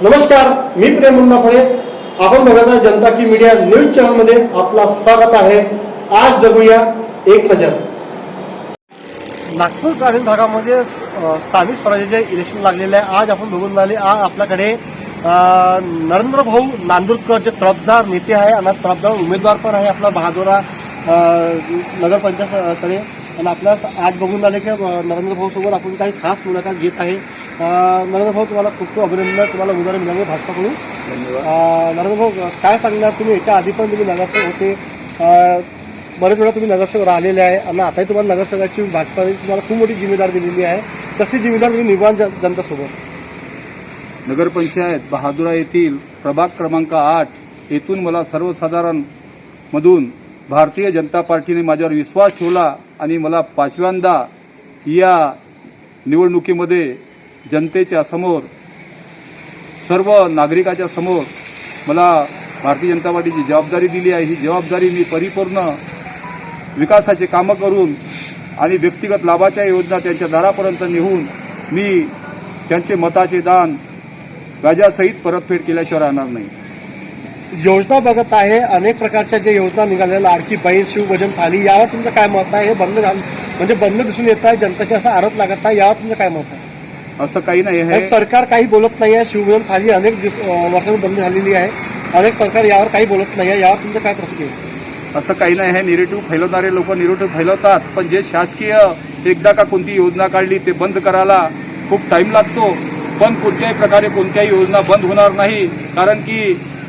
नमस्कार, मी प्रेम मुंडाफळे. आपण बघत आहे जनता की मीडिया न्यूज चॅनल मध्ये आपला स्वागत आहे. आज बघूया एक नजर. नागपूर ग्रामीण भागामध्ये स्थानिक स्वराज्याचे इलेक्शन लागलेले आहे. आज आपण बघून आले आपल्याकडे नरेंद्र भाऊ नांदुरकर जे तरफदार नेते आहे आणि तरफदार उमेदवार पण आहे आपला बहादुरा नगरपंचायतकडे. आणि आपल्याला आज बघून आले की नरेंद्र भाऊ सोबत आपण काही खास मुलाखत घेत आहे. नरेंद्र भाऊ, तुम्हाला खूप खूप अभिनंदन. तुम्हाला उमेदवारी मिळाली भाजपाकडून. नरेंद्र भाऊ, काय सांगणार तुम्ही? याच्या आधी पण तुम्ही नगरसेवक होते, बरेच वेळा तुम्ही नगरसेवक राहिलेले आहे आणि आताही तुम्हाला नगरसेवकाची भाजपाने तुम्हाला खूप मोठी जिम्मेदारी दिलेली आहे. कशी जिम्मेदारी तुम्ही निभावून जनतासोबत? नगरपंचायत बहादुरा येथील प्रभाग क्रमांक 8 येथून मला सर्वसाधारण मधून भारतीय जनता पार्टीने माझ्यावर विश्वास ठेवला आणि मला 5व्यांदा या निवडणुकीमध्ये जनतेच्या समोर, सर्व नागरिकाच्या समोर मला भारतीय जनता पार्टीची जबाबदारी दिली आहे. ही जबाबदारी मी परिपूर्ण विकासाचे कामं करून आणि व्यक्तिगत लाभाच्या योजना त्यांच्या दारापर्यंत नेऊन मी त्यांचे मताचे दान व्याजासहित परतफेड केल्याशिवाय राहणार नाही. योजना बघत आहे, अनेक प्रकारच्या ज्या योजना निघाल्या, लाडकी बहीण, शिवभोजन थाली, यावर तुमचं काय मत आहे? हे बंद झालं म्हणजे बंद दिसून येत आहे, जनताचे असा आरोप लागत आहे, यावर तुमचं काय मत आहे? असं काही नाही आहे. सरकार काही बोलत नाही आहे. शिवभोजन थाली अनेक वर्षांनी बंद झालेली आहे. अनेक सरकार यावर काही बोलत नाही आहे, यावर तुमचं काय प्रतिक्रिया? असं काही नाही आहे. निगेटिव्ह फैलवणारे लोक निगेटिव्ह फैलवतात, पण जे शासकीय एकदा का कोणती योजना काढली ते बंद करायला खूप टाइम लागतो. पण कोणत्याही प्रकारे कोणत्याही योजना बंद होणार नाही, कारण की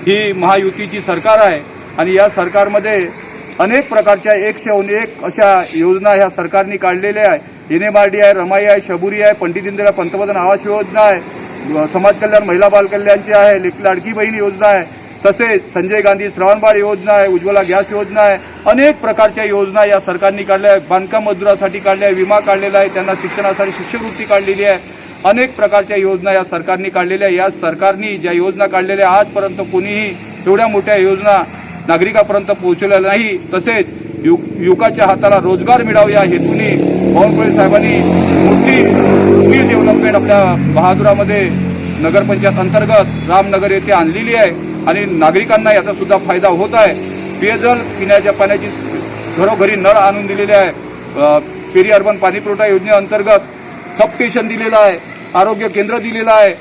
ही महायुतीची सरकार आहे आणि या सरकारमध्ये अनेक प्रकारच्या 101 अशा योजना ह्या सरकारने काढलेल्या आहे. NMRD आहे, रमाई आहे, शबुरी आहे, पंडित दीनदयाळ पंतप्रधान आवास योजना आहे, समाज कल्याण महिला बाल कल्याणची आहे, लाडकी बहीण योजना आहे, तसेच संजय गांधी श्रावणबाळ योजना आहे, उज्ज्वला गॅस योजना आहे. अनेक प्रकारच्या योजना या सरकारने काढल्या आहे. बांधकाम मजुरासाठी काढल्या आहे, विमा काढलेला आहे, त्यांना शिक्षणासाठी शिष्यवृत्ती काढलेली आहे. अनेक प्रकारच्या योजना या सरकारने काढलेल्या आहे. या सरकारने ज्या योजना काढलेल्या आजपर्यंत कोणीही एवढ्या मोठ्या योजना नागरिकापर्यंत पोहोचवलेल्या नाही. तसेच युवकाच्या हाताला रोजगार मिळावा या हेतूने बावनकुळे साहेबांनी मोठी स्किल डेव्हलपमेंट आपल्या बहादुरामध्ये नगरपंचायत अंतर्गत रामनगर येथे आणलेली आहे आणि नागरिकांना याचा सुद्धा फायदा होत आहे. पेयजल, पिण्याच्या पाण्याची घरोघरी नळ आणून दिलेले आहे. पेरी अर्बन पाणीपुरवठा योजनेअंतर्गत सबस्टेशन दिलेलं आहे, आरोग्य केंद्र दिलेलं आहे.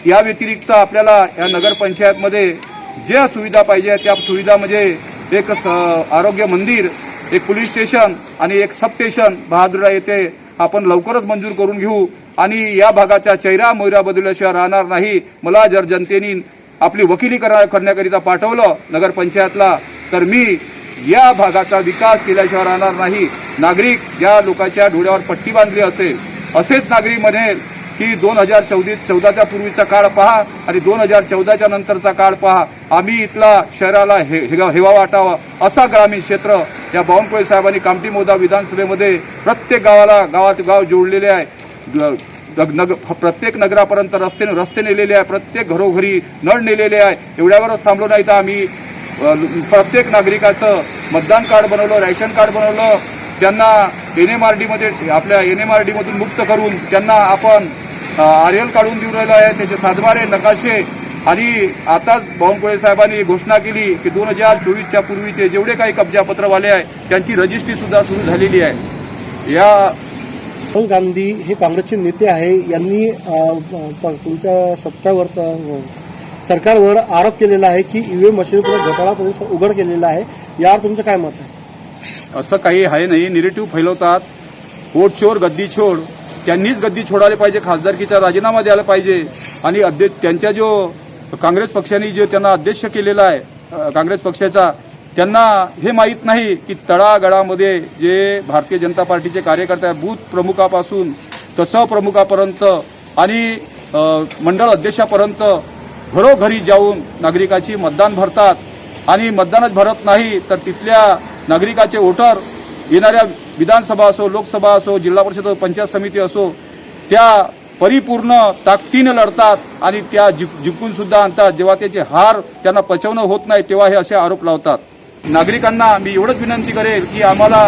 या व्यतिरिक्त आपल्याला या नगरपंचायतमध्ये ज्या सुविधा पाहिजे त्या सुविधा म्हणजे एक आरोग्य मंदिर, एक पोलीस स्टेशन आणि एक सबस्टेशन बहादुरा येथे आपण लवकरच मंजूर करून घेऊ आणि या भागाच्या चेहरा मोहरा बदलल्याशिवाय राहणार नाही. मला जर जनतेने आपली वकिली करण्याकरिता पाठवलं नगरपंचायतला तर मी या भागाचा विकास केल्याशिवाय राहणार नाही. नागरिक या लोकांच्या डोळ्यावर पट्टी बांधली असेल, असेच नागरिक म्हणेल की 2014च्या पूर्वीचा काळ पहा आणि 2014च्या नंतरचा काळ पहा. आम्ही इथला शहराला हेवा वाटावा असा ग्रामीण क्षेत्र या बावनकुळे साहेबांनी कामठी मोदा विधानसभेमध्ये प्रत्येक गावात गाव जोडलेले आहे. प्रत्येक नगरापर्यंत रस्ते नेलेले आहे, प्रत्येक घरोघरी नळ नेलेले आहे. एवढ्यावरच थांबलो नाही तर आम्ही प्रत्येक नागरिकाचं मतदान कार्ड बनवलं, रेशन कार्ड बनवलं, त्यांना NMRD आपल्या NMRD मधून मुक्त करून त्यांना आपण RL काढून देऊ राहिलो आहे. त्याचे सातबारे, नकाशे आणि आताच बावनकुळे साहेबांनी घोषणा केली की 2024च्या पूर्वीचे जेवढे काही कब्जापत्रवाले आहे त्यांची रजिस्ट्री सुद्धा सुरू झालेली आहे. या राहुल गांधी हे काँग्रेसचे नेते आहे, यांनी तुमच्या सरकारवर आरोप केलेला आहे की EVM मशीनकडे घोटाळा उघड केलेला आहे. यावर तुमचं काय मत आहे? असं काही आहे नाही. निगेटिव्ह फैलवतात. वोट चोर गद्दी छोड, त्यांनीच गद्दी छोडायला पाहिजे, खासदारकीचा राजीनामा द्यायला पाहिजे आणि त्यांच्या जो काँग्रेस पक्षाने जो त्यांना अध्यक्ष केलेला आहे काँग्रेस पक्षाचा, त्यांना हे माहीत नाही की तळागाळामध्ये जे भारतीय जनता पार्टीचे कार्यकर्ते आहेत, बूथ प्रमुखापासून तर सहप्रमुखापर्यंत आणि मंडळ अध्यक्षापर्यंत घरोघरी जाऊन नागरिकाची मतदान भरतात आणि मतदानच भरत नाही तर तिथल्या नागरिकाचे वोटर येणाऱ्या विधानसभा असो, लोकसभा असो, जिल्हा परिषद असो, पंचायत समिती असो, त्या परिपूर्ण ताकदीने लढतात आणि त्या जिंकून सुद्धा आणतात. जेव्हा त्याचे हार त्यांना पचवणं होत नाही तेव्हा हे असे आरोप लावतात. नागरिकांना मी एवढंच विनंती करेल की आम्हाला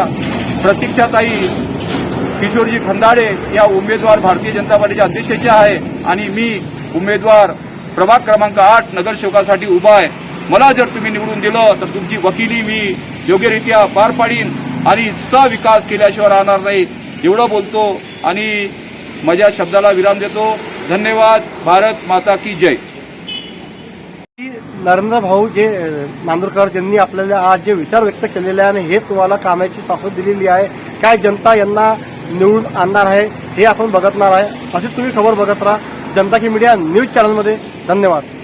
प्रतीक्षाताई किशोरजी खंदाडे या उमेदवार भारतीय जनता पार्टीच्या अध्यक्षाच्या आहे आणि मी उमेदवार प्रभाग क्रमांक 8 नगरसेवकासाठी उभा आहे. मला जर तुम्ही निवडून दिलं तर तुमची वकिली मी योग्यरित्या पार पाडीन आणि विकास केल्याशिवाय राहणार नाही. एवढं बोलतो आणि माझ्या शब्दाला विराम देतो. धन्यवाद. भारत माता की जय. नरेंद्र भाऊ जे नांदुरकर ज्यांनी आपल्याला आज जे विचार व्यक्त केलेले आहे आणि हे तुम्हाला कामाची साथ दिलेली आहे, काय जनता यांना निवडून आणणार आहे हे आपण बघणार आहे. अशी तुम्ही खबर बघत राहा जनता की मीडिया न्यूज चॅनलमध्ये. धन्यवाद.